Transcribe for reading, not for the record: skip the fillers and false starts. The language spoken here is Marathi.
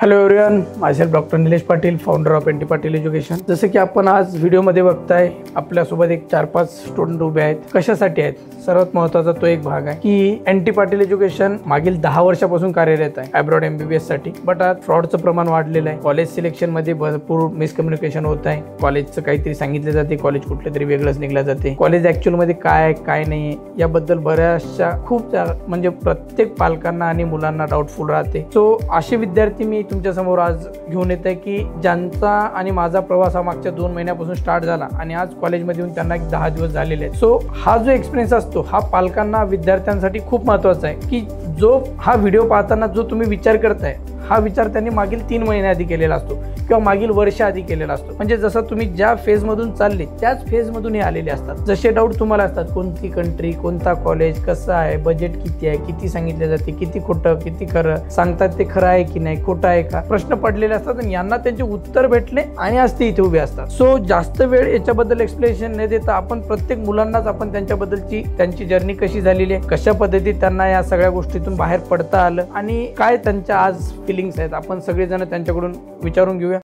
Hello everyone, myself doctor Nilesh Patil, founder of N T Patil education. जसं की आपण आज व्हिडिओमध्ये बघताय, आपल्यासोबत एक 4-5 स्टुडंट उभे आहेत। कशासाठी आहेत? सर्वात महत्त्वाचा तो एक भाग आहे की एन टी पाटील एज्युकेशन मागील 10 वर्षापासून कार्यरत आहे अब्रॉड MBBS साठी। बट आज फ्रॉडचं प्रमाण वाढलेलं आहे। कॉलेज सिलेक्शन मध्ये भरपूर मिसकम्युनिकेशन होत आहे। कॉलेजचं काहीतरी सांगितलं जाते, कॉलेज कुठलं तरी वेगळंच निघलं जाते। कॉलेज ऍक्च्युअल मध्ये काय आहे काय नाही याबद्दल बऱ्याचशा खूप म्हणजे प्रत्येक पालकांना आणि मुलांना डाऊटफुल राहते। सो असे विद्यार्थी मी तुमच्या समोर आज घेऊन येत आहे की ज्यांचा आणि माझा प्रवास हा मागच्या 2 महिन्यापासून स्टार्ट झाला आणि आज कॉलेजमध्ये येऊन त्यांना 10 दिवस झालेले आहेत। सो हा जो एक्सपिरियन्स असतो हा पालकांना विद्यार्थ्यांसाठी खूप महत्त्वाचा आहे की जो हा व्हिडिओ पाहताना जो तुम्ही विचार करताय हा विचार त्यांनी मागील 3 महिने आधी केलेला असतो किंवा मागील वर्ष आधी केलेला असतो। म्हणजे जसं तुम्ही ज्या फेज मधून चालले त्याच फेज मधून हे आलेले असतात। जसे डाऊट तुम्हाला असतात, कोणती कंट्री, कोणता कॉलेज, कसं आहे, बजेट किती आहे, किती सांगितले जाते, किती खोटं किती खरं सांगतात, ते खरं आहे की नाही, खोटं आहे का, प्रश्न पडलेले असतात आणि यांना त्यांचे उत्तर भेटले आणि आज ते इथे उभे असतात। सो जास्त वेळ याच्याबद्दल एक्सप्लेनेशन न देता आपण प्रत्येक मुलांनाच आपण त्यांच्याबद्दलची त्यांची जर्नी कशी झालेली आहे, कशा पद्धतीत त्यांना या सगळ्या गोष्टीतून बाहेर पडता आलं आणि काय त्यांच्या आज फिलिंग्स आहेत आपण सगळेजण त्यांच्याकडून विचारून घेऊया।